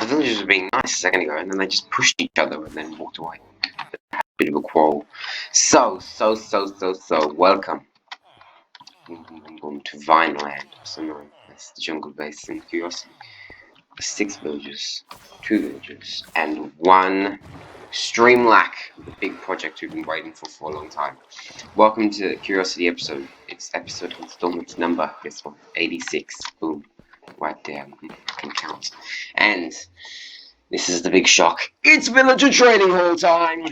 the villagers were being nice a second ago, and then they just pushed each other and then walked away. Had a bit of a quarrel. So, welcome. To Vineland, also known as the Jungle Basin Curiosity. 6 villagers, 2 villagers, and 1 Streamlack, the big project we've been waiting for a long time. Welcome to the Curiosity episode. It's episode installment number, this one, 86. Boom. Right there, I can count. And this is the big shock. It's villager trading hall time!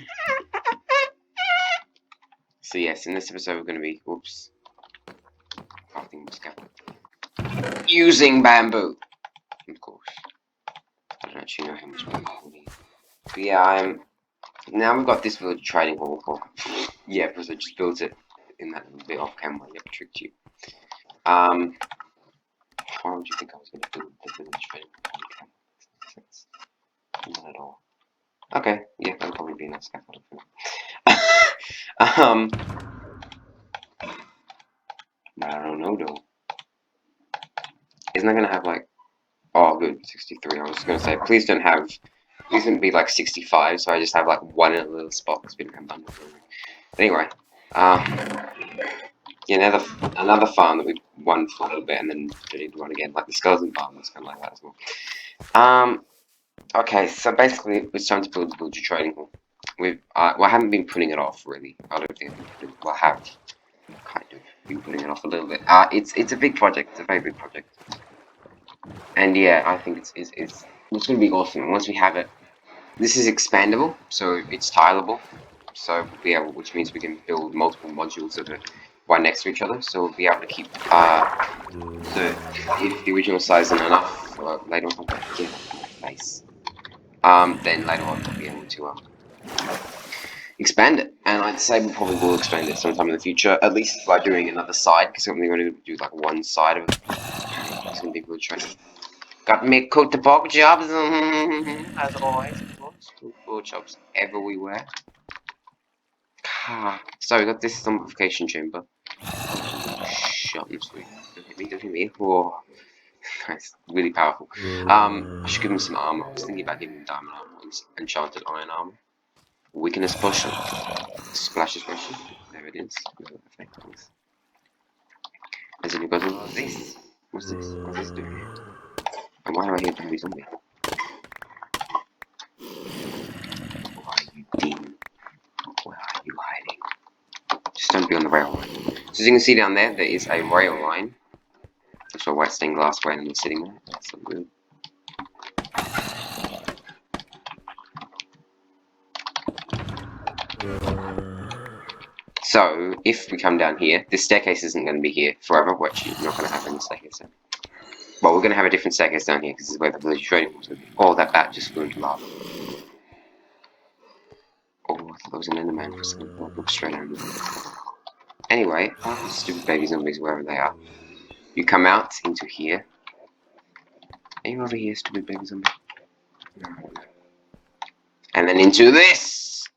So yes, in this episode we're going to be, crafting the scaffold. Using bamboo, of course. I don't actually know how much bamboo we need. But yeah, now we've got this village trading hall. Yeah, because I just built it in that little bit off camera. Yep, tricked you. Why would you think I was going to build the village trading hall? Not at all. Okay, yeah, that'll probably be a nice scaffold for now. I don't know though. Isn't that going to have like... Oh, good, 63. I was going to say, please don't be like 65, so I just have like one in a little spot that's been abundant. Anyway, yeah, another farm that we won for a little bit and then did one again, like the skeleton farm, was kind of like that as well. Okay, so basically it's time to build the villager trading hall. Well, I haven't been putting it off really. I don't think I have kind of been putting it off a little bit. It's a big project. It's a very big project. And yeah, I think it's going to be awesome. Once we have it, this is expandable, so it's tileable. So which means we can build multiple modules that are right next to each other. So we'll be able to keep if the original size isn't enough later on, nice. Then later on we'll be able to expand it. And I'd say we probably will expand it sometime in the future, at least by doing another side, because we're going to do like one side of it. It's going to be good training. Got me cook the pork jobs, as always, of course. Pork jobs everywhere. So we got this zombification chamber. Shot and sweet. Don't hit me. Oh, nice, really powerful. I should give him some armor. I was thinking about giving him diamond armor and enchanted iron armor. Weakness potion. Splashes potion. There it is. As in, it goes on this. What's this? What's this doing here? And why do I hear a zombie? Why are you demon? Where are you hiding? Just don't be on the rail line. So as you can see down there, there is a rail line. That's a white stained glass railing sitting there. That's so good. So, if we come down here, this staircase isn't going to be here forever. We're actually not going to have any staircase down. Well, we're going to have a different staircase down here, because this is where the village trading was going to be. Oh, that bat just flew into lava. Oh, I thought there was an enderman for a second. I'll look straight at him. Anyway, stupid baby zombies, wherever they are. You come out into here. Are you over here, stupid baby zombie? No. And then into this!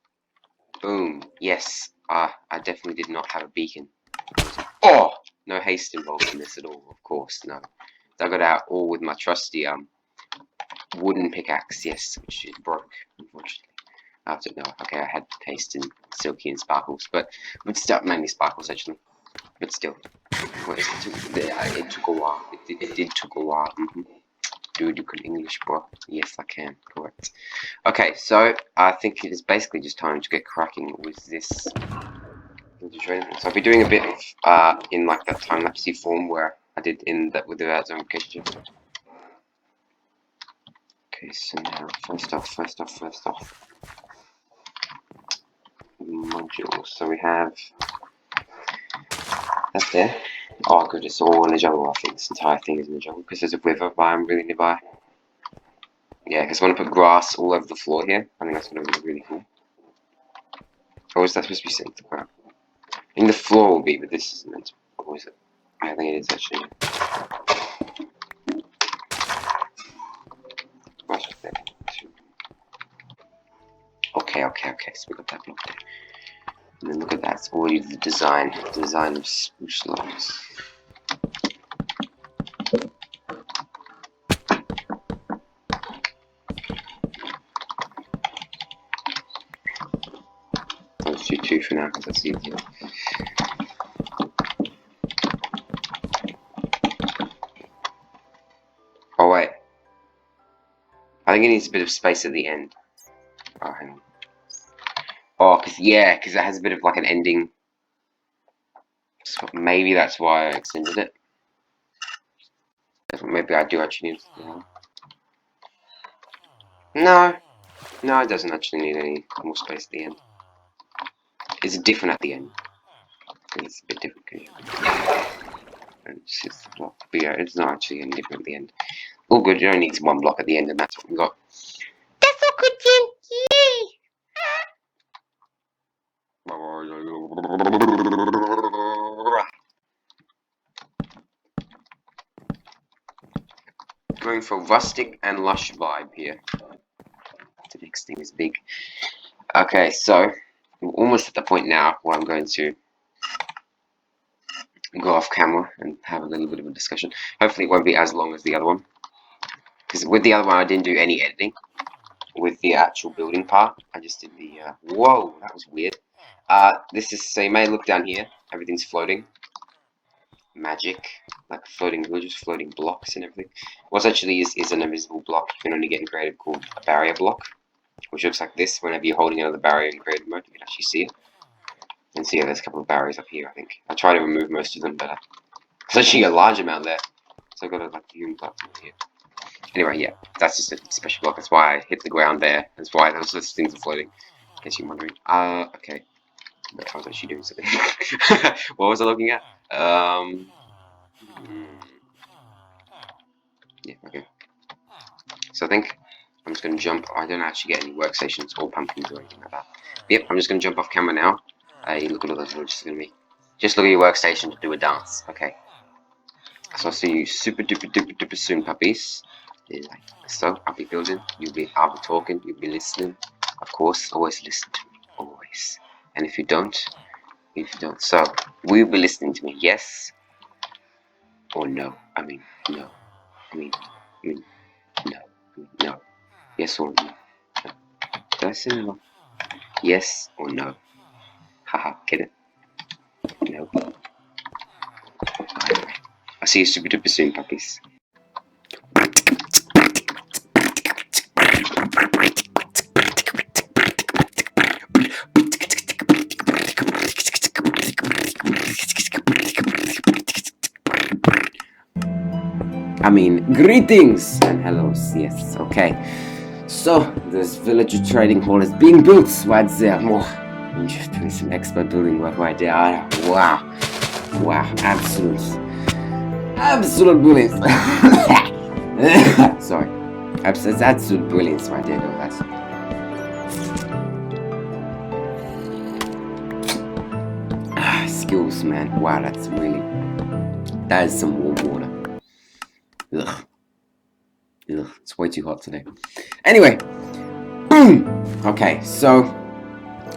Boom. Yes. I definitely did not have a beacon. Oh! No haste involved in this at all, of course, no. Dug it out all with my trusty wooden pickaxe, yes, which it broke, unfortunately. Okay, I had haste in silky and sparkles, but still, mainly sparkles actually. But still, it took a while. It did took a while. Dude, you can English, bro. Yes, I can. Correct. Okay, so I think it is basically just time to get cracking with this. So I'll be doing a bit of in like that time-lapsey form where I did in that with the zombification. Okay, so now first off. Modules. So we have that there. Oh good, it's all in the jungle. I think this entire thing is in the jungle because there's a river biome really nearby. Yeah, because I want to put grass all over the floor here. I think that's going to be really cool. Or is that supposed to be synced? Crap. I think the floor will be, but this isn't meant to. Or is it? I think it is actually. Okay. So we got that block there. And then look at that, it's already the design of spruce logs. I'll just do 2 for now because that's easier. Oh wait. I think it needs a bit of space at the end. Oh, hang on. Oh, because it has a bit of like an ending. So maybe that's why I extended it. Maybe I do actually need. No, no, it doesn't actually need any more space at the end. It's different at the end. It's a bit different. It's just a block, but yeah, it's not actually any different at the end. All good. It only needs 1 block at the end, and that's what we got. That's all good, Jim. Yay! Going for rustic and lush vibe here. The next thing is big. Okay, so we're almost at the point now where I'm going to go off camera and have a little bit of a discussion. Hopefully it won't be as long as the other one, because with the other one I didn't do any editing. With the actual building part, I just did the whoa, that was weird. This is, so you may look down here, everything's floating. Magic, like floating villages, floating blocks and everything. What actually is an invisible block you can only get in creative called a barrier block, which looks like this. Whenever you're holding another barrier in creative mode, you can actually see it. And see, there's a couple of barriers up here, I think. I try to remove most of them, but there's actually a large amount there. So I've got to like use that here. Anyway, yeah, that's just a special block. That's why I hit the ground there. That's why those things are floating. In case you're wondering. Okay. But I was actually doing something. What was I looking at? Yeah, okay. So I think I'm just going to jump. I don't actually get any workstations or pumpkins or anything like that. Yep, I'm just going to jump off camera now. Look at all those villages going to be. Just look at your workstation to do a dance. Okay. So I'll see you super duper duper duper soon, puppies. So I'll be building. I'll be talking. You'll be listening. Of course, always listen to me. Always. And if you don't, so will you be listening to me? Yes or no? I mean, no. I mean, no. No. Yes or no? Did I say no? Yes or no? Haha, get it? No. Anyway, I'll see you super duper soon, puppies. I mean, greetings and hellos, yes, okay. So, this villager trading hall is being built right there. More. I'm just doing some expert building work right there. Wow. Wow, absolute brilliance. Sorry. It's absolute brilliance right there, though. That's... skills, man. Wow, that is some warm water. Ugh, it's way too hot today. Anyway, boom! Okay, so,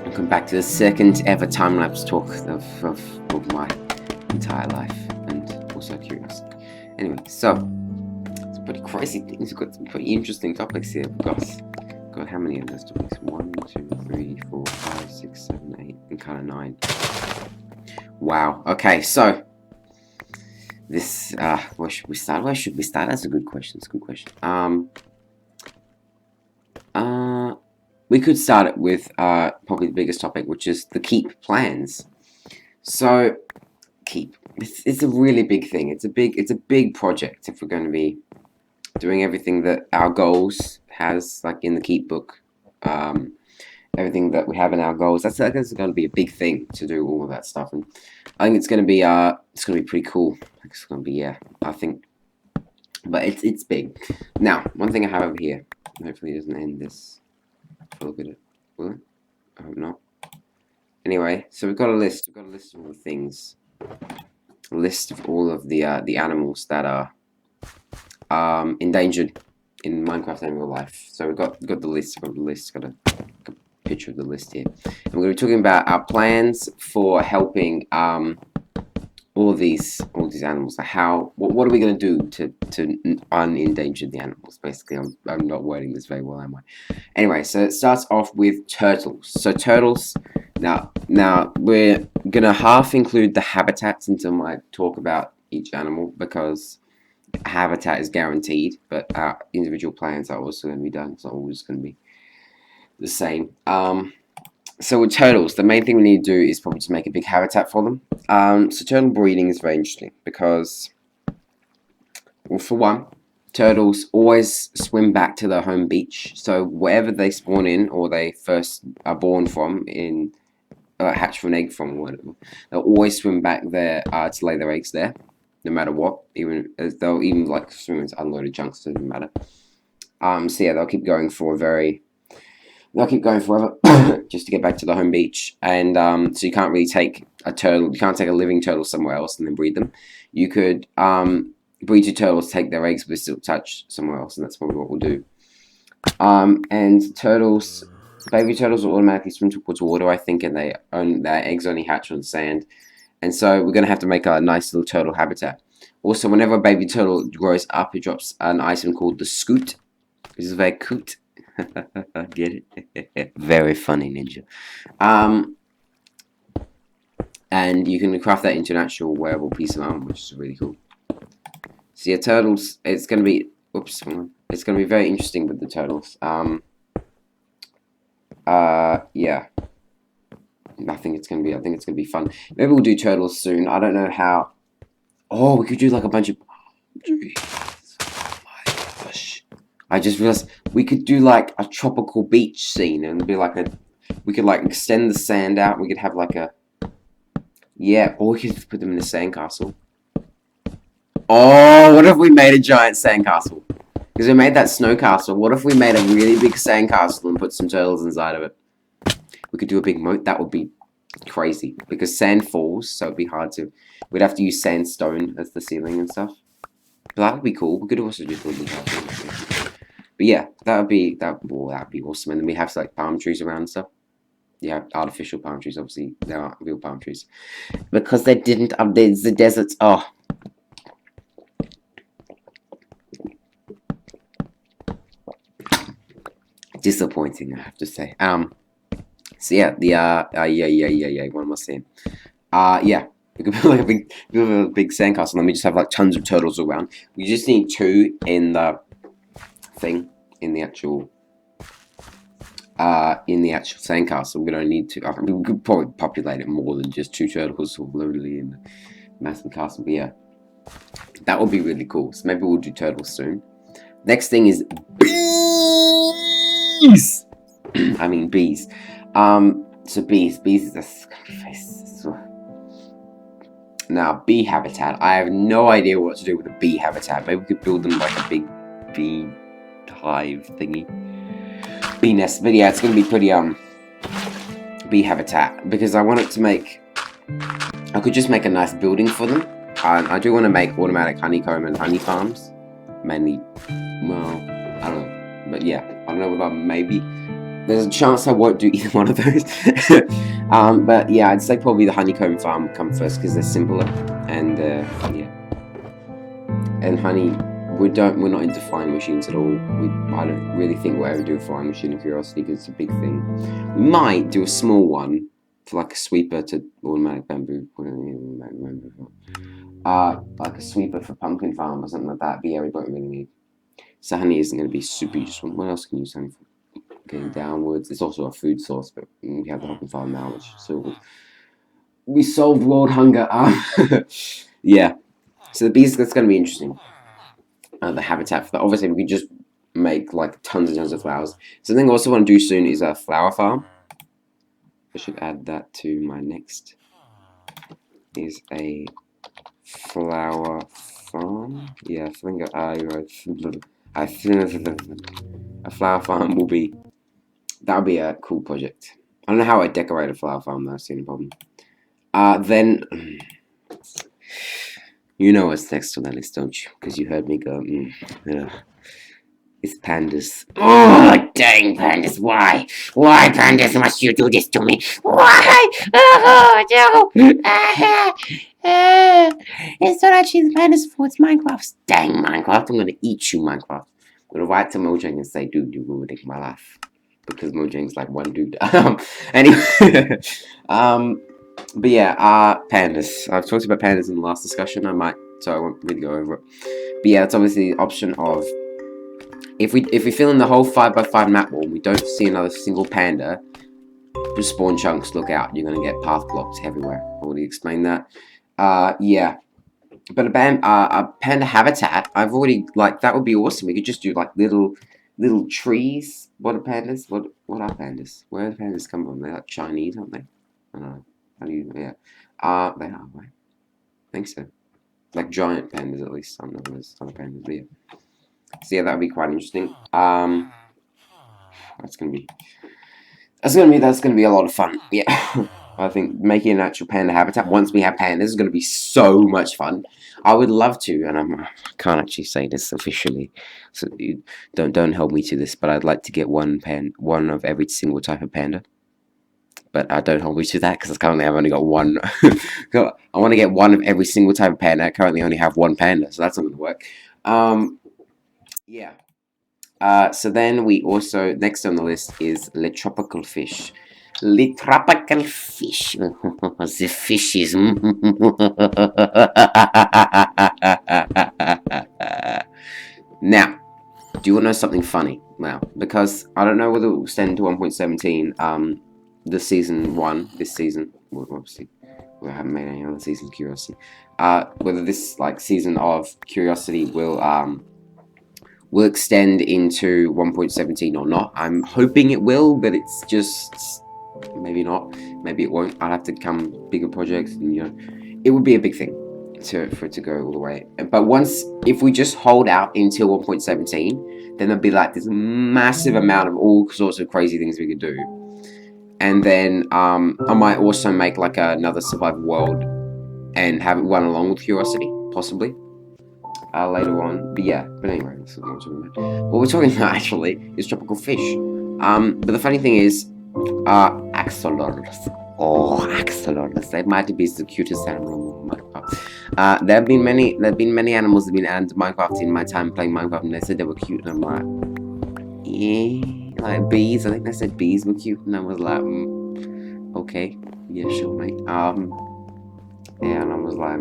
welcome back to the second ever time-lapse talk of my entire life, and also curiosity. Anyway, so, it's pretty crazy things. We've got some pretty interesting topics here. We've got how many of those topics? 1, 2, 3, 4, 5, 6, 7, 8, and kind of 9. Wow, okay, so, this, where should we start? That's a good question. We could start it with, probably the biggest topic, which is the keep plans. So, keep. It's a really big thing. It's a big project if we're going to be doing everything that our goals has, like in the keep book. Everything that we have in our goals. That's going to be a big thing to do all of that stuff, and I think it's going to be pretty cool. It's going to be, yeah, I think, but it's big. Now, one thing I have over here. Hopefully, it doesn't end this. Look at it. Will it? I hope not. Anyway, so we've got a list. We've got a list of all the things. A list of all of the animals that are endangered in Minecraft and real life. So we've got the list. Got a picture of the list here. And we're going to be talking about our plans for helping all these animals. Like what are we going to do to unendanger the animals? Basically, I'm not wording this very well, am I? Anyway, so it starts off with turtles. So turtles. Now we're gonna half include the habitats into my talk about each animal because habitat is guaranteed, but individual plans are also going to be done. It's not always going to be the same. So with turtles, the main thing we need to do is probably to make a big habitat for them. So turtle breeding is very interesting because, well, for one, turtles always swim back to their home beach. So wherever they spawn in or they first are born from, in hatch from an egg from, or whatever, they'll always swim back there to lay their eggs there, no matter what. Even they'll even like swim into unloaded chunks, so it doesn't matter. So yeah, they'll keep going for they'll keep going forever just to get back to the home beach. And so you can't really take a turtle, you can't take a living turtle somewhere else and then breed them. You could breed your turtles, take their eggs, but still touch somewhere else, and that's probably what we'll do. And turtles, baby turtles will automatically swim towards water, I think, and their eggs only hatch on sand. And so we're going to have to make a nice little turtle habitat. Also, whenever a baby turtle grows up, it drops an item called the scoot. This is very cute. Get it? Very funny, Ninja. And you can craft that into an actual wearable piece of armor, which is really cool. So yeah, turtles, it's going to be, oops, hold on. It's going to be very interesting with the turtles. Yeah. I think it's going to be fun. Maybe we'll do turtles soon. I don't know how. Oh, we could do like a bunch of, oh my gosh. I just realized we could do like a tropical beach scene and be like we could like extend the sand out. We could have like a, yeah, or we could put them in a sandcastle. Oh, what if we made a giant sandcastle? Because we made that snow castle. What if we made a really big sandcastle and put some turtles inside of it? We could do a big moat. That would be crazy. Because sand falls, so it'd be hard to, we'd have to use sandstone as the ceiling and stuff. But that would be cool. We could also just do a big house. But yeah, that would be awesome. And then we have like palm trees around and stuff. Yeah, artificial palm trees. Obviously, there aren't real palm trees because they didn't update the deserts. Oh, disappointing, I have to say. So yeah, yeah. What am I saying? Yeah. We could build like a big sandcastle, and then we just have like tons of turtles around. We just need 2 in the thing, in the actual sandcastle. We don't need to. We could probably populate it more than just 2 turtles literally in the massive castle. But yeah, that would be really cool. So maybe we'll do turtles soon. Next thing is bees. I mean bees. So bees is a face. Now, bee habitat. I have no idea what to do with a bee habitat. Maybe we could build them like a big bee hive thingy. Bee nest. But yeah, it's going to be pretty, bee habitat. Because I want it to make, I could just make a nice building for them. I do want to make automatic honeycomb and honey farms. Mainly, well, I don't know. But yeah, I don't know about maybe. There's a chance I won't do either one of those. But yeah, I'd say probably the honeycomb farm come first because they're simpler, and yeah. And honey, we're not into flying machines at all. I don't really think we'll ever do a flying machine in Curiosity because it's a big thing. We might do a small one for like a sweeper to automatic bamboo. Like a sweeper for pumpkin farm or something like that. But yeah, we don't really need. So honey isn't going to be super useful. What else can you use honey for? Getting downwards. It's also a food source, but we have the pumpkin farm now, which so we solved world hunger. Yeah. So the bees, that's going to be interesting. The habitat for that. Obviously, we can just make like tons and tons of flowers. Something I also want to do soon is a flower farm. I should add that to my next. Is a flower farm. Yeah, I think a flower farm will be. That would be a cool project. I don't know how I decorate a flower farm though, that's the only problem. Then you know what's next on that list, don't you? Because you heard me go, yeah. It's pandas. Oh, dang, pandas, why? Why, pandas, must you do this to me? Why? Oh, no. It's not actually the pandas' fault, it's Minecraft's. Dang, Minecraft, I'm gonna eat you, Minecraft. I'm gonna write to Mojang and say, dude, you're ruining my life. Because Mojang's like one dude. Anyway. But yeah, pandas. I've talked about pandas in the last discussion, so I won't really go over it. But yeah, it's obviously the option of if we fill in the whole 5x5 map wall and we don't see another single panda, just spawn chunks, look out, you're gonna get path blocks everywhere. I already explained that. Yeah. But a panda habitat, I've already, like, that would be awesome. We could just do like little trees. What are pandas? What are pandas? Where do pandas come from? They're like Chinese, aren't they? I don't know. How do you, yeah. They are, right? I think so. Like giant pandas, at least. I don't know if there's other pandas, but yeah. So yeah, that would be quite interesting. That's gonna be a lot of fun. Yeah. I think making an actual panda habitat once we have pandas is gonna be so much fun. I would love to, and I can't actually say this officially, so you don't hold me to this, but I'd like to get one of every single type of panda. But I don't hold me to that because currently I've only got one. I want to get one of every single type of panda. I currently only have one panda, so that's not gonna work. Yeah. So then we also, next on the list is the tropical fish. The tropical fish. The fishes. Now, do you want to know something funny? Now, because I don't know whether it will extend to 1.17, the season 1, this season, well, obviously, we haven't made any other seasons of Curiosity. Whether this, like, season of Curiosity will extend into 1.17 or not. I'm hoping it will, but it's just maybe not. Maybe it won't. I'll have to come bigger projects, and it would be a big thing for it to go all the way. But if we just hold out until 1.17, then there'll be like this massive amount of all sorts of crazy things we could do. And then I might also make like another survival world and have it run along with Curiosity, possibly. Later on, but yeah, but anyway, that's what we're talking about. What we're talking about actually is tropical fish. But the funny thing is, axolotls. Oh, axolotls! They might be the cutest animal in Minecraft. There have been many animals that have been added to Minecraft in my time playing Minecraft, and they said they were cute, and I'm like, yeah, like bees. I think they said bees were cute, and I was like, okay, yeah, sure, mate. Yeah, and I was like,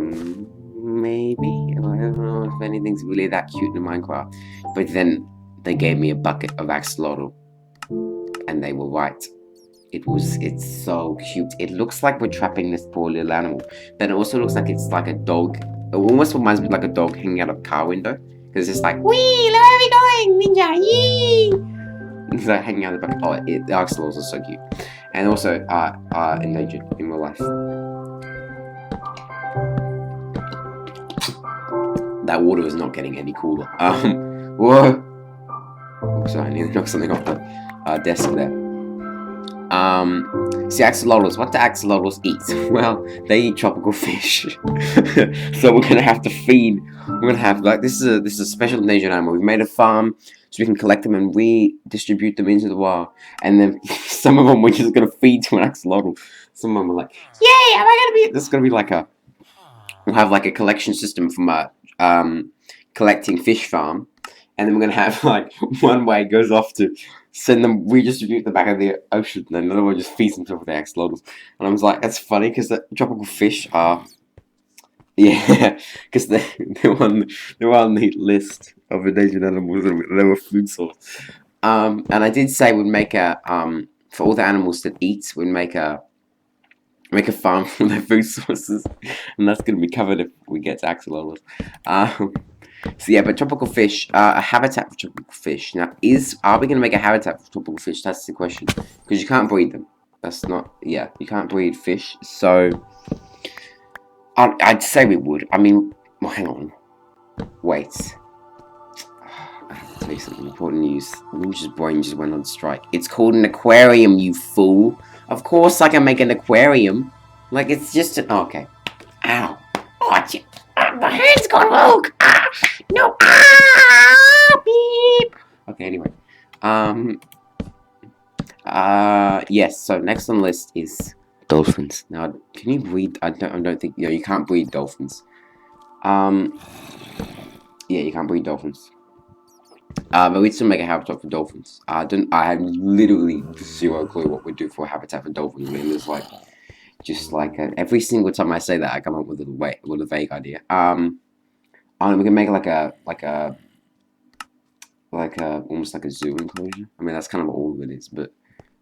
maybe. I don't know if anything's really that cute in Minecraft. But then they gave me a bucket of axolotl, and they were right. It's so cute. It looks like we're trapping this poor little animal. Then it also looks like it's like a dog. It almost reminds me of like a dog hanging out of a car window. Because it's like, wee, where are we going, ninja? Yee! It's like hanging out of the back. Oh, the axolotls are so cute. And also endangered in real life. That water is not getting any cooler. Whoa. Oh, sorry, I nearly knocked something off the desk there. See, axolotls. What do axolotls eat? Well, they eat tropical fish. So we're gonna have to feed. We're gonna have like this is a special endangered animal. We've made a farm so we can collect them and redistribute them into the wild. And then some of them we're just gonna feed to an axolotl. Some of them are like, yay! Am I gonna be? This is gonna be like a. We'll have like a collection system from a collecting fish farm, and then we're gonna have like one way goes off to send them redistribute the back of the ocean, and another one just feeds themselves with the axolotls. And I was like, that's funny because the tropical fish are, yeah, because they're on the list of endangered animals. They were food source. And I did say we'd make a for all the animals that eat, we'd make a farm from their food sources, and that's going to be covered if we get to axolotls. So yeah, but tropical fish, a habitat for tropical fish. Now, are we going to make a habitat for tropical fish? That's the question, because you can't breed them. That's not, yeah, you can't breed fish. So I'd say we would. I mean, well, hang on, wait. I have to tell you something important news. Ninja's brain just went on strike. It's called an aquarium, you fool. Of course I can make an aquarium. Like, it's just an... Oh, okay. Ow. Oh, my hand's gone rogue. Ah! No. Ah! Beep. Anyway, yes. So next on the list is dolphins. Now, can you breed? I don't think you can't breed dolphins. Yeah, you can't breed dolphins. But we'd still make a habitat for dolphins. I have literally zero clue what we'd do for a habitat for dolphins. I mean, there's like, just like every single time I say that, I come up with a vague idea. We can make almost like a zoo enclosure. I mean, that's kind of all of it is, but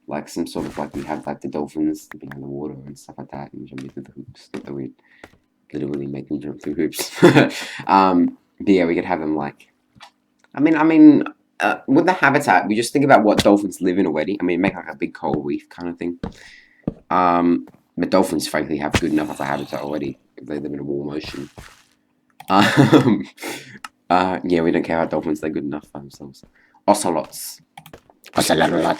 like some sort of like we have like the dolphins being in the water and stuff like that, and jumping through the hoops. Not that we literally make them jump through hoops. But yeah, we could have them like. I mean, with the habitat, we just think about what dolphins live in already. I mean, make like a big coral reef kind of thing. But dolphins, frankly, have good enough of a habitat already if they live in a warm ocean. Yeah, we don't care about dolphins; they're good enough by themselves. Ocelots. Ocelot.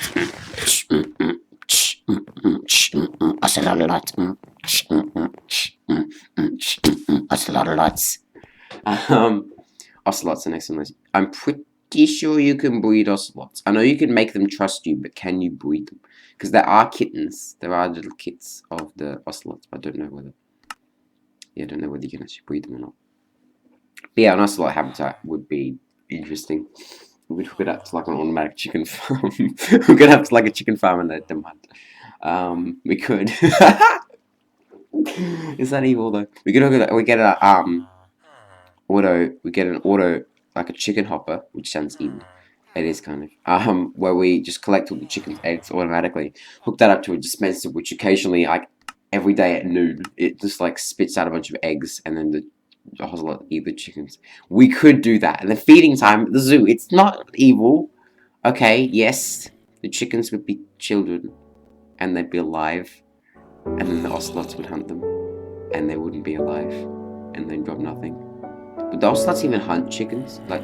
Ocelots. Ocelots are next on the list. I'm pretty sure you can breed ocelots. I know you can make them trust you, but can you breed them? Because there are kittens. There are little kits of the ocelots, but I don't know whether. Yeah, I don't know whether you can actually breed them or not. But yeah, an ocelot habitat would be interesting. We could hook it up to like an automatic chicken farm. We could have like a chicken farm and let them hunt. We could. Is that evil though? We could hook it up. We get an auto like a chicken hopper, which sounds evil. It is kind of where we just collect all the chicken's eggs automatically, hook that up to a dispenser, which occasionally, like every day at noon, it just like spits out a bunch of eggs, and then the ocelot eat the chickens. We could do that. And the feeding time at the zoo, it's not evil. Okay, yes, the chickens would be children, and they'd be alive, and then the ocelots would hunt them, and they wouldn't be alive, and they'd drop nothing. But the ocelots even hunt chickens, like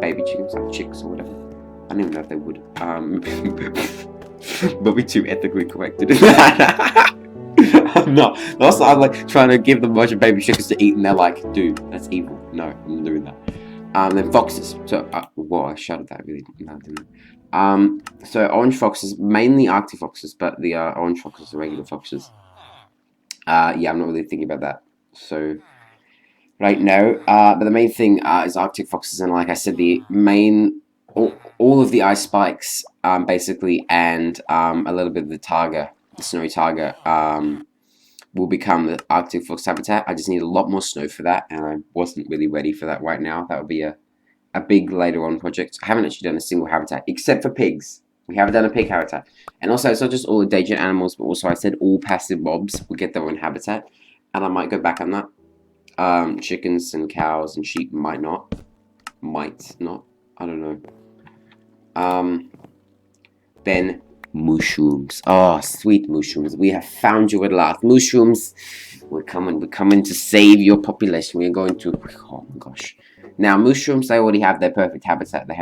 baby chickens, like chicks or whatever. I don't even know if they would. But we're too ethically correct to do that. I'm not. Also, I'm like trying to give them a bunch of baby chickens to eat, and they're like, "Dude, that's evil. No, I'm not doing that." Then foxes. So, whoa, I shouted that really. No, I didn't. So orange foxes, mainly Arctic foxes, but the orange foxes are regular foxes. Yeah, I'm not really thinking about that. So. Right now, but the main thing is Arctic foxes, and like I said, the main all of the ice spikes, basically, and a little bit of the taiga, the snowy taiga, will become the Arctic fox habitat. I just need a lot more snow for that, and I wasn't really ready for that right now. That would be a big later on project. I haven't actually done a single habitat except for pigs. We haven't done a pig habitat, and also it's not just all endangered animals, but also I said all passive mobs will get their own habitat, and I might go back on that. Chickens and cows and sheep might not. I don't know. Then mushrooms. Oh, sweet mushrooms. We have found you at last. Mushrooms. We're coming to save your population. We're going to, oh my gosh. Now, mushrooms, they already have their perfect habitat. They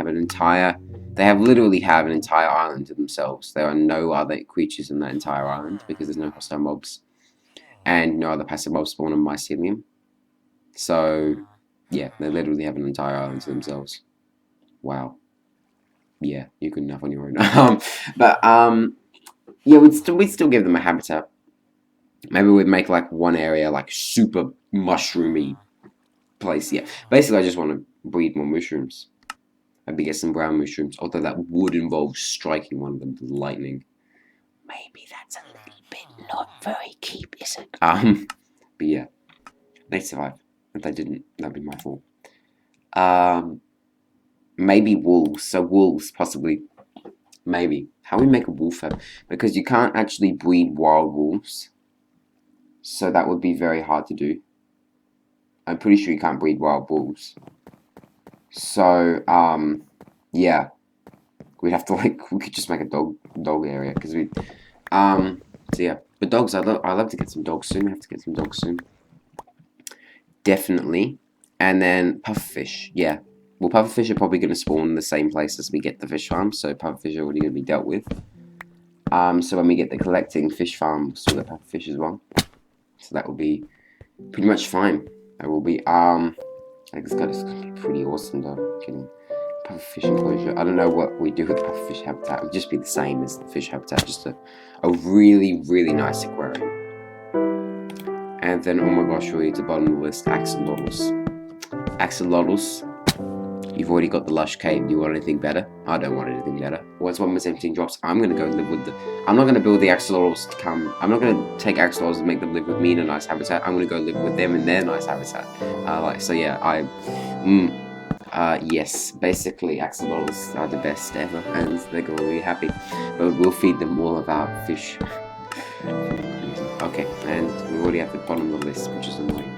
literally have an entire island to themselves. There are no other creatures in that entire island because there's no hostile mobs. And no other passive mobs spawn on mycelium. So, yeah, they literally have an entire island to themselves. Wow. Yeah, you're good enough on your own. Yeah, we'd still give them a habitat. Maybe we'd make like one area like super mushroomy place. Yeah, basically, I just want to breed more mushrooms. Maybe get some brown mushrooms. Although that would involve striking one of them with lightning. Maybe that's a little bit not very keep, is it? But yeah, they survive. If they didn't, that'd be my fault. Maybe wolves. So wolves, possibly. Maybe. How we make a wolf herd? Because you can't actually breed wild wolves. So that would be very hard to do. I'm pretty sure you can't breed wild wolves. So, yeah. We'd have to we could just make a dog area. Because so yeah. But dogs, I'd love to get some dogs soon. We have to get some dogs soon. Definitely. And then pufferfish, yeah. Well, pufferfish are probably going to spawn in the same place as we get the fish farm, so pufferfish are already going to be dealt with. So when we get the collecting fish farm, we'll still get pufferfish as well. So that will be pretty much fine. That will be, I think it's going to be pretty awesome though, getting Fish enclosure. I don't know what we do with the fish habitat. It would just be the same as the fish habitat, just a really, really nice aquarium. And then, oh my gosh, really at the bottom of the list, axolotls. Axolotls. You've already got the lush cave. Do you want anything better? I don't want anything better. Once 1.17 drops, I'm going to go live with the... I'm not going to build the axolotls to come... I'm not going to take axolotls and make them live with me in a nice habitat. I'm going to go live with them in their nice habitat. So yeah, yes, basically axolotls are the best ever, and they're going to be happy. But we'll feed them all of our fish. Okay, and we already have the bottom of the list, which is annoying.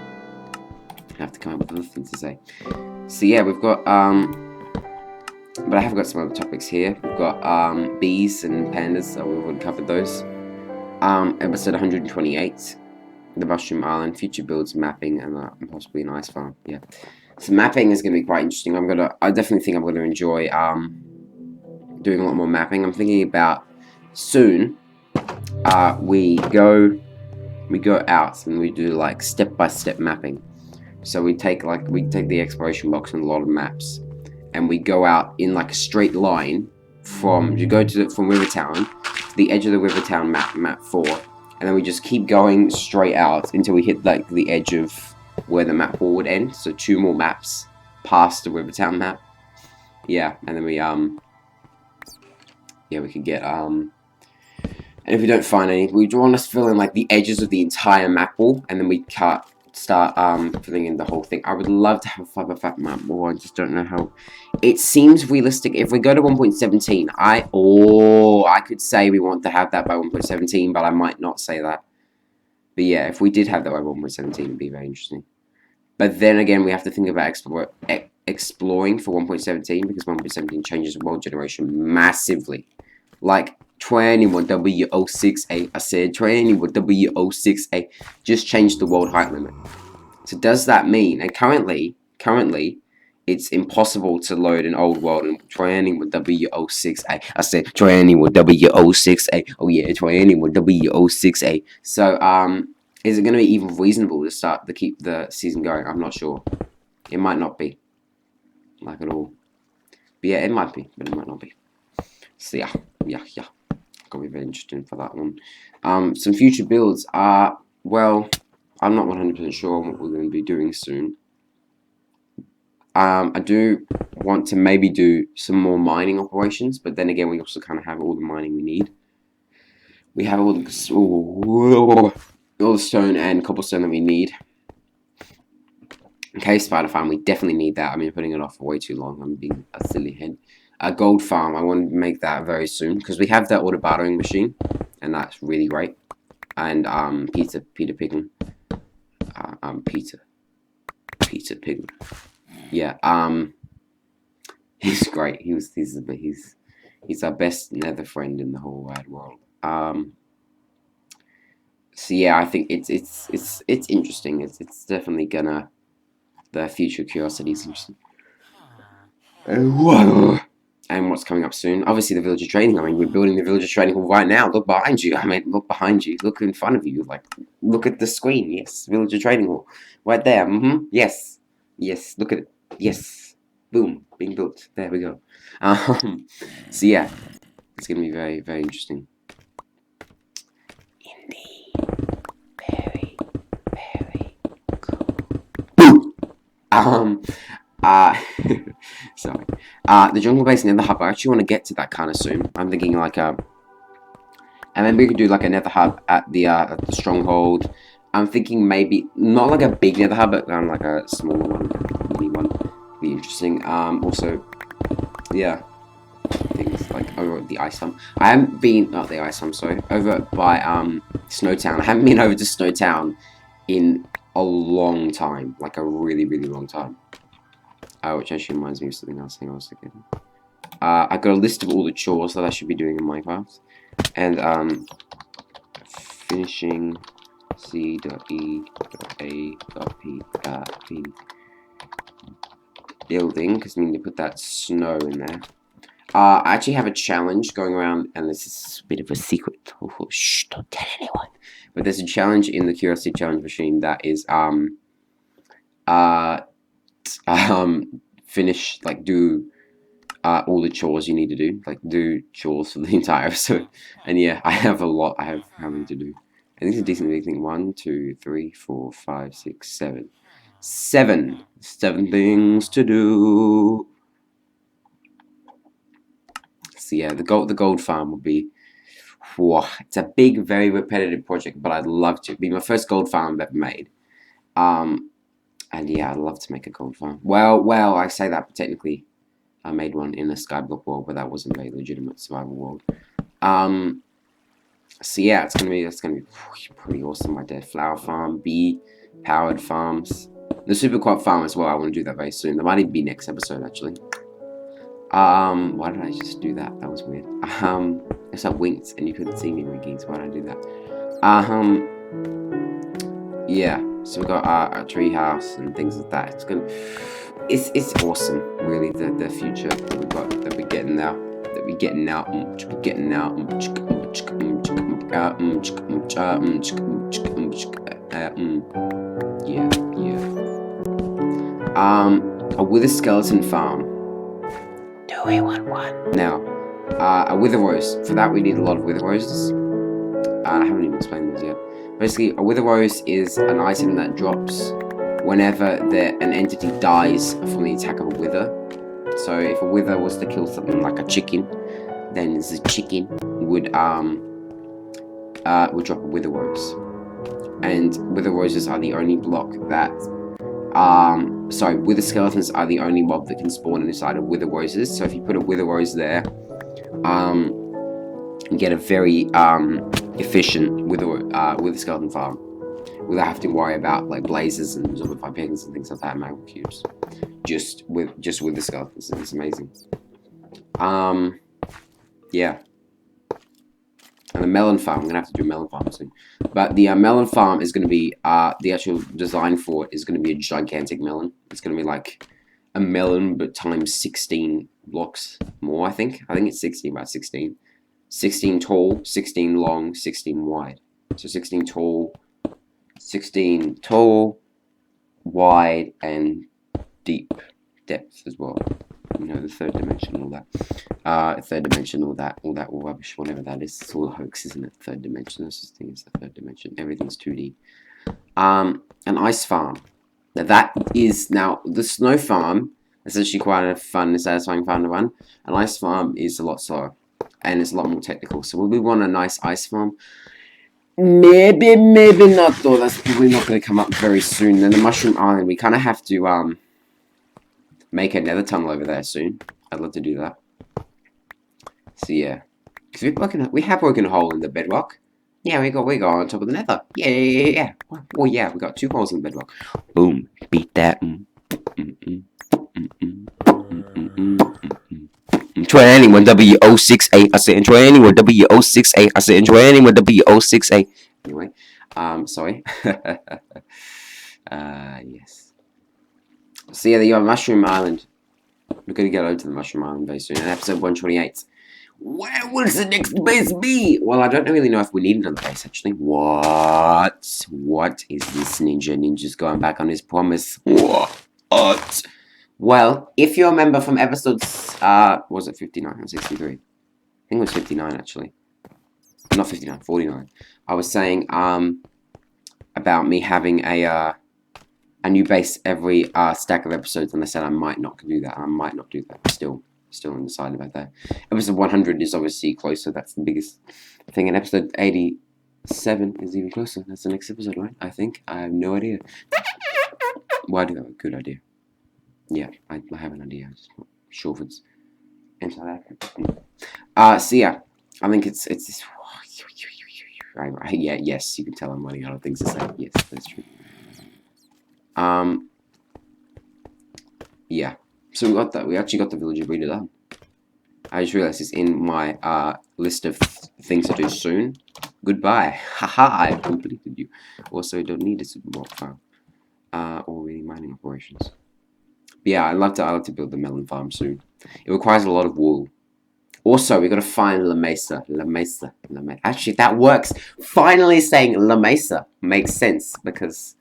I have to come up with other things to say. So yeah, we've got but I have got some other topics here. We've got bees and pandas, so we've already covered those. Episode 128, the Mushroom Island, future builds, mapping, and possibly an ice farm. Yeah. So mapping is going to be quite interesting. I definitely think I'm going to enjoy doing a lot more mapping. I'm thinking about soon we go out and we do like step-by-step mapping. So we take the exploration box and a lot of maps, and we go out in like a straight line from Rivertown to the edge of the Rivertown map 4, and then we just keep going straight out until we hit like the edge of where the map 4 would end. So 2 more maps past the Rivertown map. Yeah, and then we could get and if we don't find any, we want to fill in like the edges of the entire map wall, and then we start filling in the whole thing. I would love to have a fiber fat map wall. I just don't know how. It seems realistic. If we go to 1.17, I could say we want to have that by 1.17, but I might not say that. But yeah, if we did have that by 1.17, it'd be very interesting. But then again, we have to think about exploring for 1.17, because 1.17 changes world generation massively. Like 21W06A, I said 21W06A just changed the world height limit. So does that mean, and currently it's impossible to load an old world in 21W06A. I said 21W06A. Oh yeah, 21W06A. So is it going to be even reasonable to keep the season going? I'm not sure. It might not be, like at all. But yeah, it might be, but it might not be. So yeah. Gonna be very interesting for that one. Some future builds are, well, I'm not 100% sure on what we're going to be doing soon. I do want to maybe do some more mining operations, but then again, we also kind of have all the mining we need. We have all the stone and cobblestone that we need. Okay, spider farm, we definitely need that. I've been putting it off for way too long. I'm being a silly head. A gold farm, I want to make that very soon, because we have that auto bartering machine, and that's really great. And Peter Piggin. Peter Piggin. Yeah, he's great. He's our best nether friend in the whole wide world. So yeah, I think it's interesting. It's definitely gonna, the future curiosity is interesting. Whoa. And what's coming up soon? Obviously, the villager training. I mean, we're building the villager training hall right now. Look behind you. I mean, look behind you. Look in front of you. Like, look at the screen. Yes, villager training hall, right there. Yes. Look at it. Yes. Boom. Being built. There we go. So yeah, it's gonna be very, very interesting. Indeed. Very, very cool. Sorry. The jungle base nether hub, I actually want to get to that kind of soon. I'm thinking like and then we could do like a nether hub at the stronghold. I'm thinking maybe not like a big nether hub, but like a smaller one, mini one. Be interesting. Also, yeah, things like over at the ice farm. I haven't been the ice farm, sorry, over by Snowtown. I haven't been over to Snowtown in a long time, like a really, really long time. Which actually reminds me of something else. Hang on a second. I got a list of all the chores that I should be doing in Minecraft, and finishing C.E.A.P. building, because I need to put that snow in there. I actually have a challenge going around, and this is a bit of a secret. Shh, don't tell anyone. But there's a challenge in the Curiosity Challenge machine that is finish, like, do all the chores you need to do, like do chores for the entire episode. And yeah, I have a lot. I have how many to do? I think it's a decent big thing. 1, 2, 3, 4, 5, 6, 7. 7 things to do. So yeah, the gold farm will be. Whoa, it's a big, very repetitive project, but I'd love to. It'd be my first gold farm I've ever made. And yeah, I'd love to make a gold farm. Well, I say that, but technically, I made one in a skyblock world, but that wasn't a legitimate survival world. So yeah, that's gonna be pretty awesome right there. Flower farm, bee powered farms, the super quad farm as well. I want to do that very soon. That might even be next episode actually. Why did I just do that? That was weird. Yes, I winked and you couldn't see me winking, so why did I do that? Yeah. So we got a tree house and things like that. It's awesome, really. The future that we got, that we're getting now, a wither skeleton farm. Do we want one? Now, a wither rose. For that, we need a lot of wither roses. I haven't even explained these yet. Basically, a wither rose is an item that drops whenever an entity dies from the attack of a wither. So if a wither was to kill something like a chicken, then the chicken would drop a wither rose. And wither roses are the only block that wither skeletons are the only mob that can spawn inside of wither roses. So if you put a wither rose there, you get a very efficient wither skeleton farm without having to worry about like blazes and zombified pigs and things like that, magma cubes. Just with the skeletons, and it's amazing. Yeah. And the melon farm, I'm gonna have to do a melon farm soon. But the melon farm is gonna be the actual design for it is gonna be a gigantic melon. It's gonna be like a melon but times 16 blocks more. I think it's 16, about 16. 16 tall, 16 long, 16 wide. So 16 tall, wide, and deep depth as well. You know, the third dimension, all that. All rubbish, whatever that is. It's all a hoax, isn't it? Third dimension. That's the thing. It's the third dimension. Everything's 2D. An ice farm. Now that is the snow farm. It's actually quite a fun and satisfying farm to run. An ice farm is a lot slower, and it's a lot more technical. So will we want a nice ice farm? Maybe not though. That's probably not going to come up very soon. Then the Mushroom Island, we kind of have to make a nether tunnel over there soon. I'd love to do that. So yeah, because we have broken a hole in the bedrock. Yeah, we got on top of the nether. Yeah. Well, yeah, we got 2 holes in the bedrock. Boom, beat that. Enjoy anyone W068. I said enjoy anyone W068. I said enjoy anyone W068. Anyway, sorry. Yes. So yeah, you have Mushroom Island. We're gonna get over to the Mushroom Island very soon. In episode 128. Where will the next base be? Well, I don't really know if we need another base actually. What is this ninja? Ninja's going back on his promise. What? Well, if you remember from episodes, was it 59 or 63? I think it was 59 actually. Not 59, 49. I was saying about me having a new base every stack of episodes, and I said I might not do that. I might not do that. Still undecided about that. Episode 100 is obviously closer. That's the biggest thing. And episode 87 is even closer. That's the next episode, right? I think. I have no idea. Well, I do have a good idea. Yeah, I have an idea. I'm just not sure if it's inside out. So yeah, I think it's yeah, yes, you can tell I'm running out of things to say. Yes, that's true. Yeah. So we got that. We actually got the villager breeder done. I just realized it's in my list of things to do soon. Goodbye. Haha, I completed you. Also, I don't need a super block farm. Or really mining operations. But yeah, I love to build the melon farm soon. It requires a lot of wool. Also, we got to find La Mesa. Actually, that works. Finally saying La Mesa makes sense because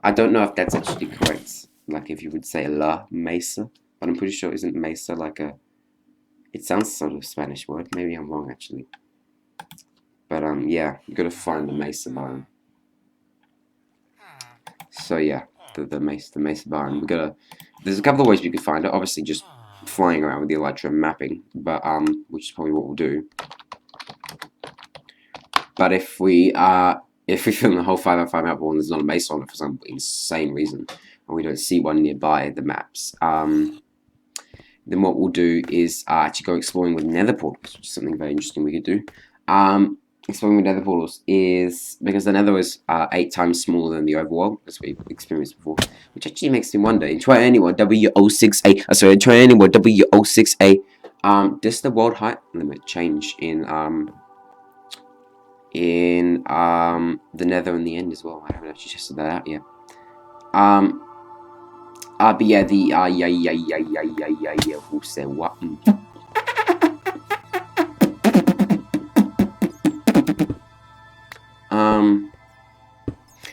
I don't know if that's actually correct. Like if you would say La Mesa. But I'm pretty sure isn't Mesa like a It sounds sort of a Spanish word. Maybe I'm wrong actually. But yeah, you gotta find the mesa biome. So yeah, the mesa biome. We gotta. There's a couple of ways we could find it. Obviously, just flying around with the Elytra mapping, but which is probably what we'll do. But if we film the whole 505 map and there's not a mesa on it for some insane reason, and we don't see one nearby the maps, then what we'll do is actually go exploring with nether portals, which is something very interesting we could do. Exploring with nether portals is because the nether is 8 times smaller than the overworld, as we've experienced before, which actually makes me wonder, in 2021 W06A, sorry, in 2021 W06A, does the world height limit change in the nether and the end as well? I haven't actually tested that out yet. But yeah, the who said what?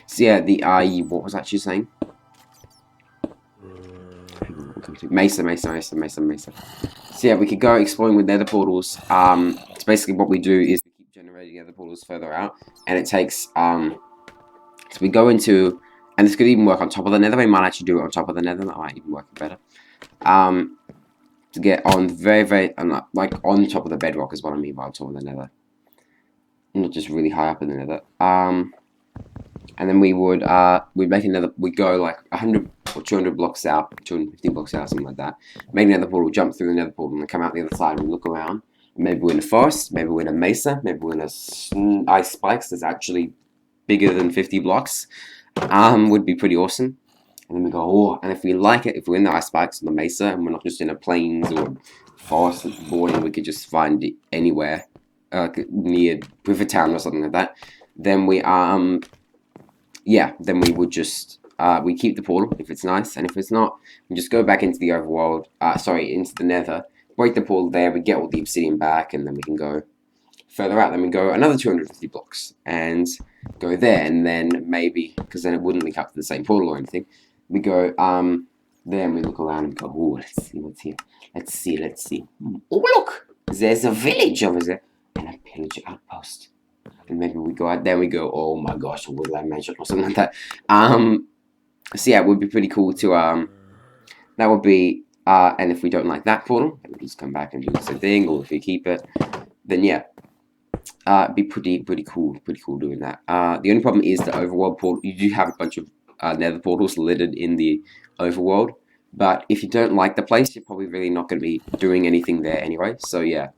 So yeah, the what was that you saying? Mesa. So yeah, we could go exploring with nether portals. So basically what we do is we keep generating nether portals further out, and it takes so we go into, and this could even work on top of the nether. We might actually do it on top of the nether. That might even work better. To get on very like on top of the bedrock is what I mean by on top of the nether. Not just really high up in the nether. And then we would we'd make another. We'd go like 100 or 200 blocks out, 250 blocks out, something like that. Make another portal, jump through the nether portal, and then come out the other side and look around. Maybe we're in a forest, maybe we're in a mesa, maybe we're in a ice spikes that's actually bigger than 50 blocks. Would be pretty awesome. And then we go, oh, and if we like it, if we're in the ice spikes or the mesa, and we're not just in a plains or forest that's boring, we could just find it anywhere, near River Town or something like that. Then we yeah, then we would just we keep the portal if it's nice, and if it's not, we just go back into the overworld. Sorry, into the nether. Break the portal there. We get all the obsidian back, and then we can go further out. Then we go another 250 blocks and go there, and then maybe because then it wouldn't link up to the same portal or anything. We go then we look around and go, oh, let's see what's here. Let's see. Oh, look, there's a village over there and a pillager outpost. And maybe we go out there and we go, oh my gosh, a woodland mansion or something like that. So yeah, it would be pretty cool to that would be and if we don't like that portal, then we just come back and do the same thing, or if we keep it, then yeah. It'd be pretty cool doing that. The only problem is the overworld portal. You do have a bunch of nether portals littered in the overworld, but if you don't like the place, you're probably really not going to be doing anything there anyway. So yeah,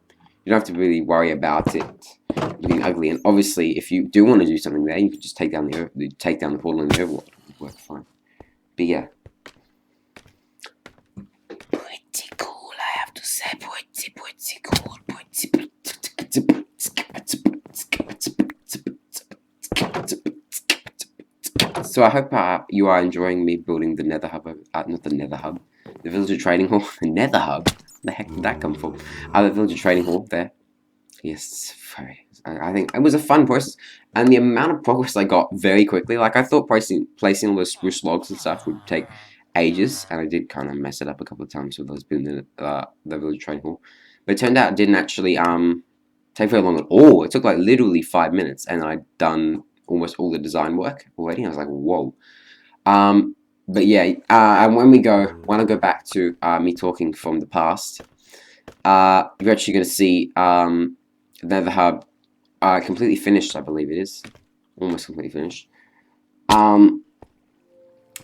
you don't have to really worry about it being ugly. And obviously, if you do want to do something there, you can just take down the portal in the overworld. It would work fine. But yeah, pretty cool. I have to say, pretty cool. So I hope you are enjoying me building the nether hub, not the nether hub, the villager trading hall, the nether hub. The heck did that come from? The villager trading hall there. Yes, I think it was a fun process, and the amount of progress I got very quickly. Like I thought placing all those spruce logs and stuff would take ages, and I did kind of mess it up a couple of times with those building the villager trading hall. But it turned out it didn't actually take very long at all. It took like literally 5 minutes, and I'd done almost all the design work already. I was like, whoa. But yeah, and when I go back to me talking from the past, you're actually going to see the nether hub completely finished, I believe it is. Almost completely finished. And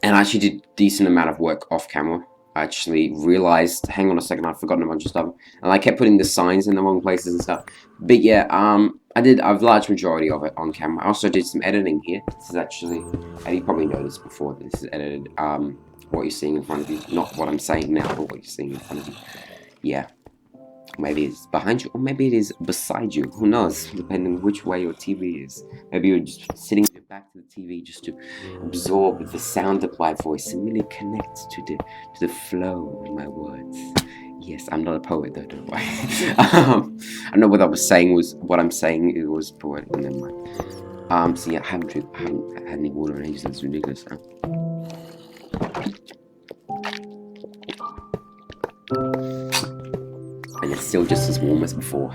I actually did a decent amount of work off camera. I actually realized, hang on a second, I've forgotten a bunch of stuff. And I kept putting the signs in the wrong places and stuff. But yeah, I did a large majority of it on camera. I also did some editing here. This is actually, and you probably noticed before, this is edited, what you're seeing in front of you. Not what I'm saying now, but what you're seeing in front of you. Yeah. Maybe it's behind you, or maybe it is beside you. Who knows? Depending on which way your TV is. Maybe you're just sitting with your back to the TV just to absorb the sound of my voice and really connect to the flow of my words. Yes, I'm not a poet though, don't worry. I know what I was saying was what I'm saying. It was poetic. Never mind. So yeah, I haven't had any water in ages. That's ridiculous. And let's still just as warm as before.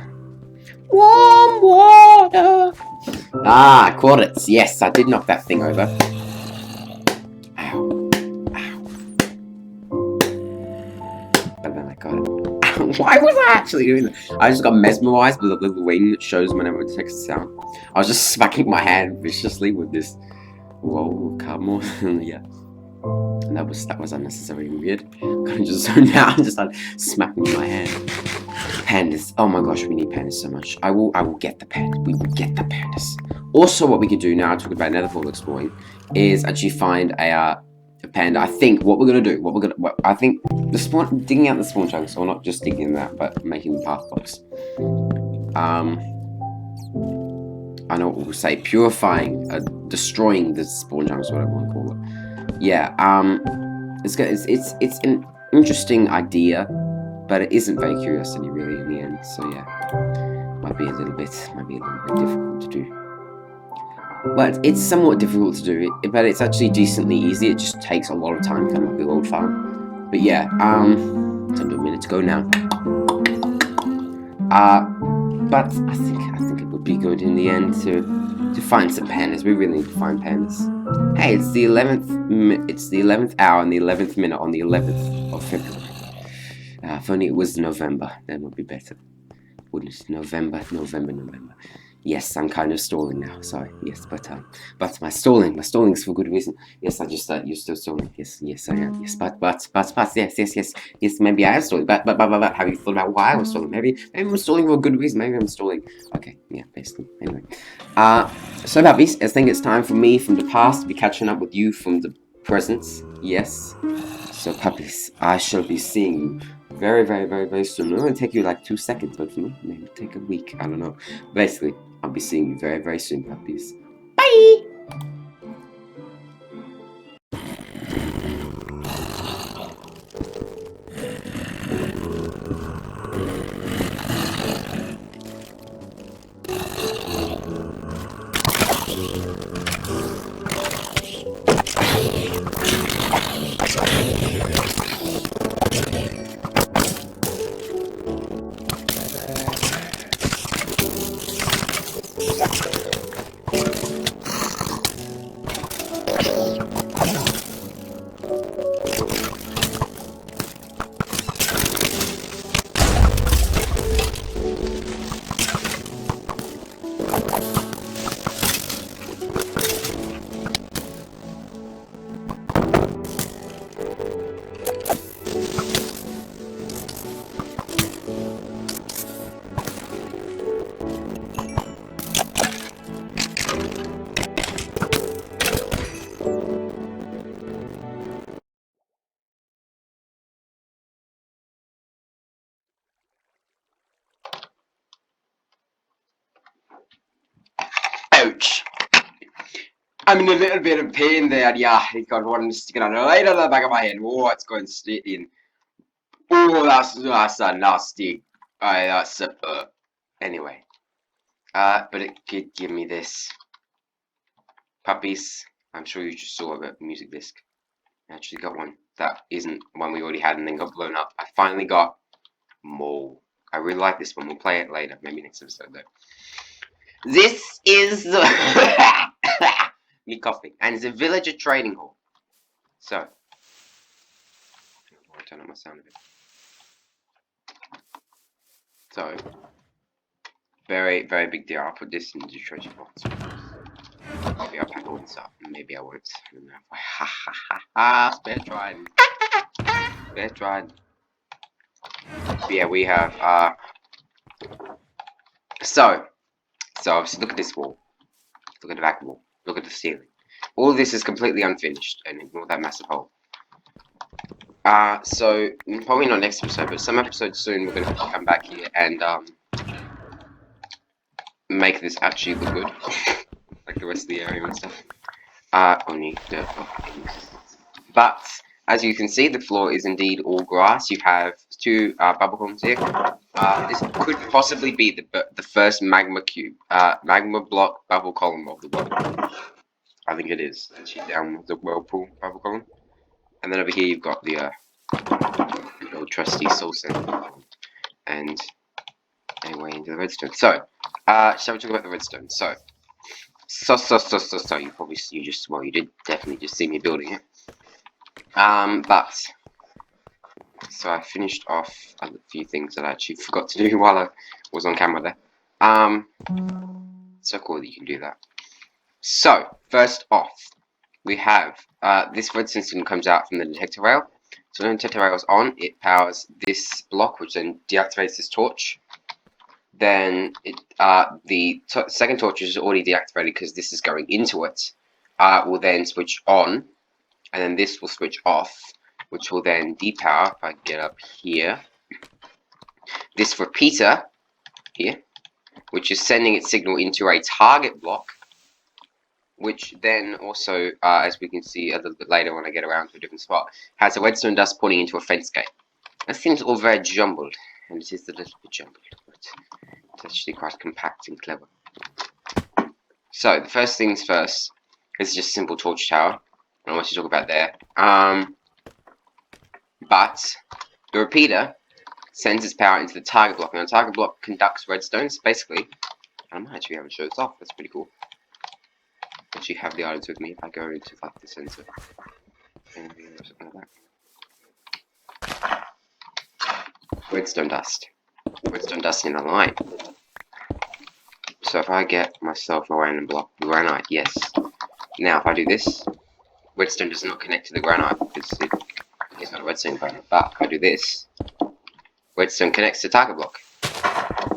Warm water! Ah, quarters. Yes, I did knock that thing over. Ow. Ow. But then I got it. Why was I actually doing that? I just got mesmerized with the little wing that shows whenever it takes a sound. I was just smacking my hand viciously with this roll of cardboard. Yeah. And that was unnecessary and weird. Kind of just zoned out and just started smacking my hand. Pandas. Oh my gosh, we need pandas so much. I will get the pandas. We will get the pandas. Also, what we could do now, talking about netherportal exploring, is actually find a panda. I think what we're gonna do, I think the spawn, digging out the spawn chunks, or not just digging that, but making the path blocks. I know what we'll say, purifying, destroying the spawn chunks, whatever you want to call it. Yeah, it's an interesting idea, but it isn't very curiosity really in the end. So yeah, might be a little bit difficult to do. But it's somewhat difficult to do, but it's actually decently easy. It just takes a lot of time, kind of like a old farm. But yeah, it's under a minute to go now. But I think it would be good in the end to find some pandas. We really need to find pandas. Hey, it's the 11th hour and the 11th minute on the 11th of February. If only it was November, then it would be better. Wouldn't it? November. Yes, I'm kind of stalling now. Sorry. Yes, but my stalling's for good reason. Yes, I just you're still stalling. Yes, I am. Yes, but yes. Maybe I am stalling. But have you thought about why I was stalling? Maybe I'm stalling for a good reason. Maybe I'm stalling. Okay, yeah, basically. Anyway, so puppies, I think it's time for me from the past to be catching up with you from the present. Yes. So puppies, I shall be seeing you very soon. It's going to take you like 2 seconds, but for me, maybe take a week. I don't know. Basically, I'll be seeing you very soon, puppies. Bye! Ouch! I'm in a little bit of pain there, yeah. I got one sticking on right on the back of my head. Oh, it's going straight in. Oh, that's a nasty. That's anyway. But it did give me this. Puppies. I'm sure you just saw a music disc. I actually got one that isn't one we already had and then got blown up. I finally got more. I really like this one. We'll play it later, maybe next episode though. This is the me coughing, and it's a villager trading hall. So, I'll turn up my sound a bit. So, very big deal. I'll put this in the treasure box. Maybe I'll pack all this up. Maybe I won't. Spare tried. Spare tried. But yeah, we have So obviously look at this wall. Look at the back wall. Look at the ceiling. All of this is completely unfinished, and ignore that massive hole. So probably not next episode, but some episode soon we're gonna come back here and make this actually look good. Like the rest of the area and stuff. Only dirt. But as you can see, the floor is indeed all grass. You have 2 bubble columns here. This could possibly be the first magma cube, magma block bubble column of the world. I think it is. Actually, down with the whirlpool bubble column. And then over here you've got the old trusty soul sand, and into the redstone. So, shall we talk about the redstone? So, you probably, you did definitely just see me building it. So I finished off a few things that I actually forgot to do while I was on camera there. So cool that you can do that. So, first off, we have, this redstone signal comes out from the detector rail. So when the detector rail is on, it powers this block, which then deactivates this torch. Then the second torch is already deactivated because this is going into it. Will then switch on, and then this will switch off, which will then depower. If I get up here, this repeater here, which is sending its signal into a target block, which then also, as we can see a little bit later when I get around to a different spot, has a redstone dust pointing into a fence gate. That seems all very jumbled, and it is a little bit jumbled, but it's actually quite compact and clever. So, the first things first, this is just a simple torch tower. I don't want to talk about there. But the repeater sends its power into the target block. Now, the target block conducts redstones, basically. I might actually be able to show this off. That's pretty cool. Actually, have the items with me if I go into like the sensor. And something like that. Redstone dust. Redstone dust in a line. So if I get myself a random block of granite, yes. Now if I do this, redstone does not connect to the granite because it's not a redstone component. But if I do this, redstone connects to the target block.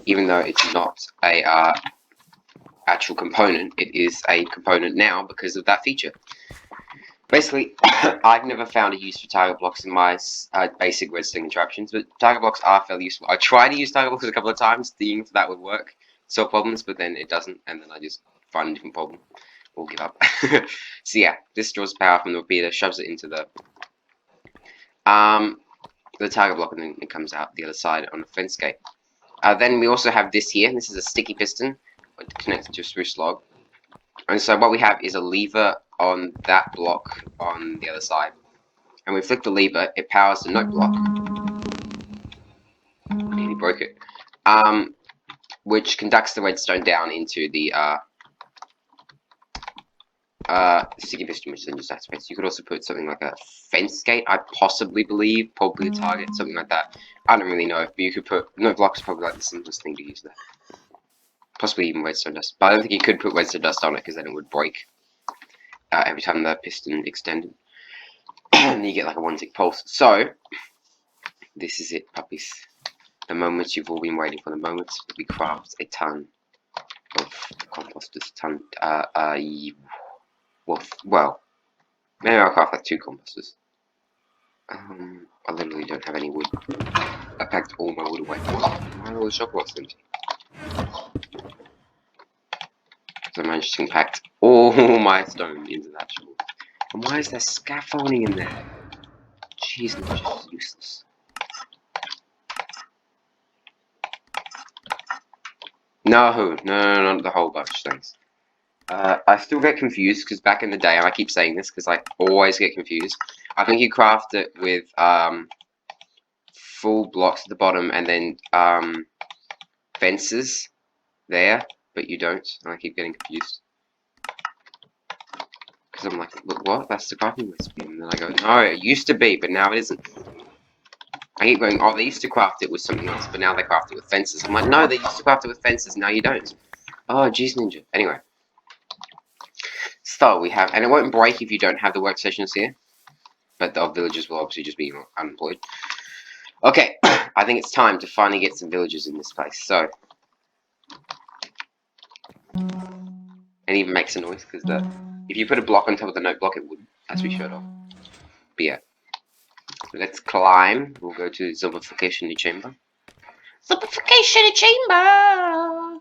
Even though it's not a actual component, it is a component now because of that feature. Basically, I've never found a use for target blocks in my basic redstone interruptions, but target blocks are fairly useful. I tried to use target blocks a couple of times, thinking that would work, solve problems, but then it doesn't, and then I just find a different problem, or give up. So yeah, this draws power from the repeater, shoves it into the target block, and then it comes out the other side on the fence gate. Then we also have this here. This is a sticky piston connected to a spruce log. And so what we have is a lever on that block on the other side. And we flick the lever, it powers the note block. I nearly broke it. Which conducts the redstone down into the sticky piston, which then just activates. You could also put something like a fence gate, I possibly believe, probably a target, something like that. I don't really know, but you could put note blocks, probably like the simplest thing to use there. Possibly even redstone dust, but I don't think you could put redstone dust on it because then it would break every time the piston extended. And you get like a 1-tick pulse. So this is it, puppies. The moment you've all been waiting for. The moment that we craft a ton of composters. Well, maybe I'll craft like 2 composters. I literally don't have any wood. I packed all my wood away. Why are all the chocolates empty? So I managed to compact all my stone into that shovel. And why is there scaffolding in there? Jeez, it's just useless. No, not the whole bunch, thanks. I still get confused because back in the day, and I keep saying this because I always get confused. I think you craft it with full blocks at the bottom and then fences there, but you don't, and I keep getting confused. Because I'm like, look, what? That's the crafting recipe. And then I go, no, it used to be, but now it isn't. I keep going, oh, they used to craft it with something else, but now they craft it with fences. I'm like, no, they used to craft it with fences, now you don't. Oh, jeez, Ninja. Anyway. So, we have, and it won't break if you don't have the workstations here, but the villagers will obviously just be unemployed. Okay, I think it's time to finally get some villagers in this place, so. And even makes a noise, because if you put a block on top of the note block, it wouldn't, as we showed off. But yeah. Let's climb. We'll go to the zombification chamber. Zombification chamber!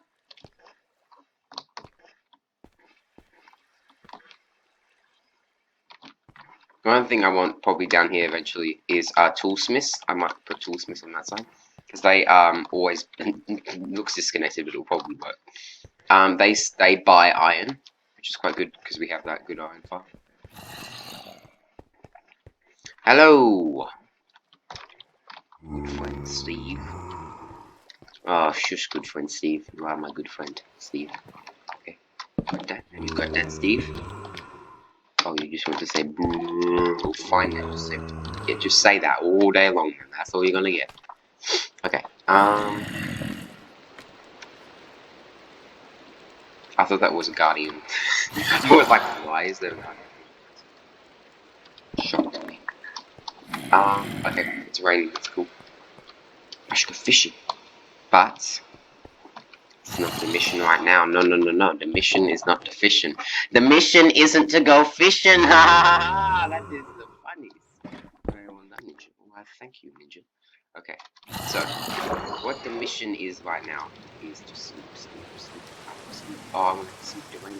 One thing I want probably down here eventually is toolsmiths. I might put toolsmiths on that side. Because they always looks disconnected, but it'll probably work. They buy iron, which is quite good because we have that good iron farm. Hello! Friend Steve. Oh, shush, good friend Steve. You are my good friend, Steve. Okay. Got that? Have you got that, Steve? Oh, you just want to say oh, fine then. Just say that all day long, man. That's all you're gonna get. Okay. I thought that was a guardian. I was like, why is there a guardian? Shocked me. Okay, it's raining. It's cool. I should go fishing, but it's not the mission right now. No. The mission is not to fishing. The mission isn't to go fishing. Ha ha ha! That is the funniest. Very well done, Ninja. Well, thank you, Ninja. Okay, so what the mission is right now is to sleep. Oh, I want to sleep during the rain.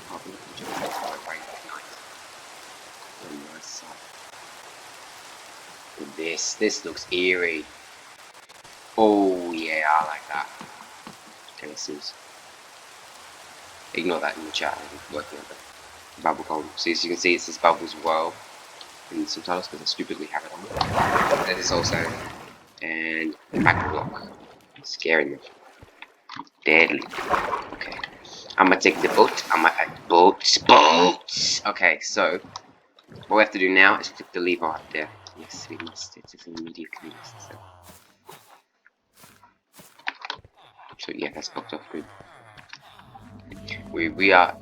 Oh, look at the rain at night. On the nice side. Look at this looks eerie. Oh yeah, I like that. Okay, this is. Ignore that in the chat. I'm working on the bubble column. So as you can see, it says bubbles well in the subtitles because I stupidly have it on. There is also and the macro block. Scaring them. Deadly. Okay. I'm gonna take the boat. Boats. Okay, so what we have to do now is flip the lever up there. Yes, we must. It is immediately necessary. So yeah, that's blocked off. Good. We are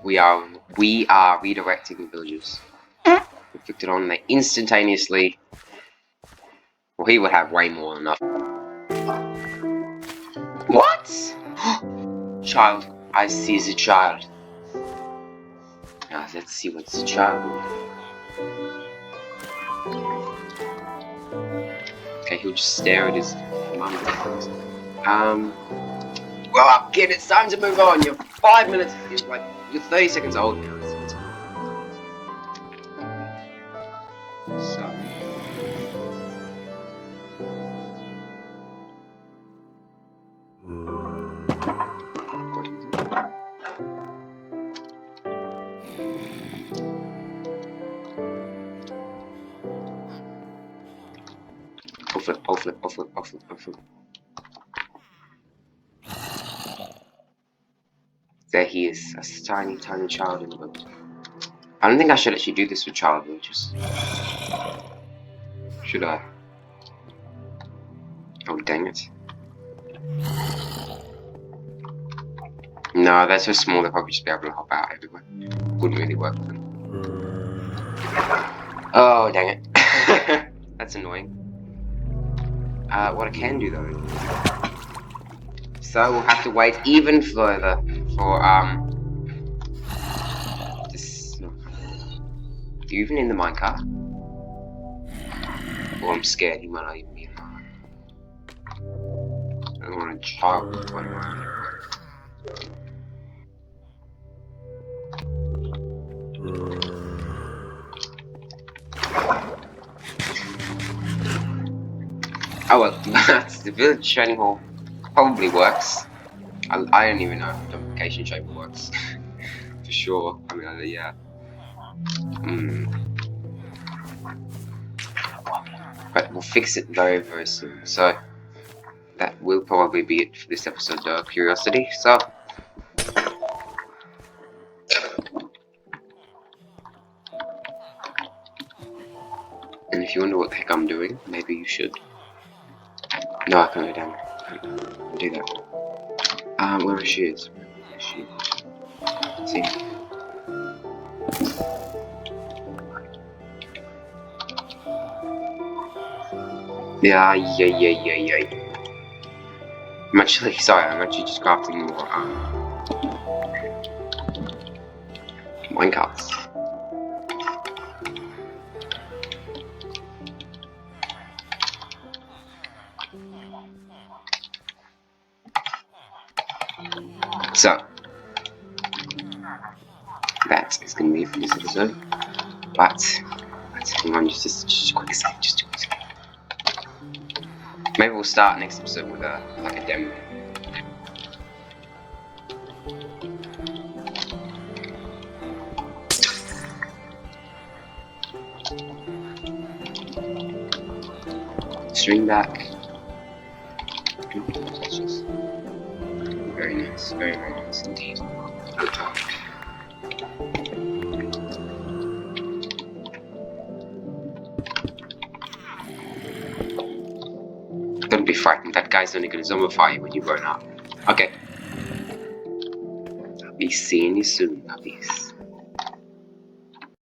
redirecting the villagers. We flicked it on. They instantaneously. Well, he would have way more than enough. What? Child. I see the child. Now let's see what the child will. Okay, he'll just stare at his mum. Well, up, kid, it's time to move on. You're 5 minutes. You're 30 seconds old now. So. I'll flip. There he is, a tiny child in the boat. I don't think I should actually do this with child villagers. Should I? Oh, dang it. No, they're so small, they'll probably just be able to hop out everywhere. Wouldn't really work with them. Oh, dang it. That's annoying. What I can do though. So we'll have to wait even further for, this. Are you even in the minecart? Oh, I'm scared he might not even be in mine. I don't want to child with one of mine. Oh well, that's the village training hall. Probably works. I don't even know if the duplication chamber works. For sure. I mean, yeah. But we'll fix it very soon. So, that will probably be it for this episode of Curiosity. So, and if you wonder what the heck I'm doing, maybe you should. No, I can't go down there. I'll do that. Where are shoes? Let's see. Yeah. I'm actually just crafting more, minecarts. So, that is going to be it for this episode. But, hang on, just a quick second, Maybe we'll start next episode with like a demo. String back. Very nice. Very, very nice indeed. Don't be frightened. That guy's only gonna zombify you when you burn up. Okay. I'll be seeing you soon, puppies.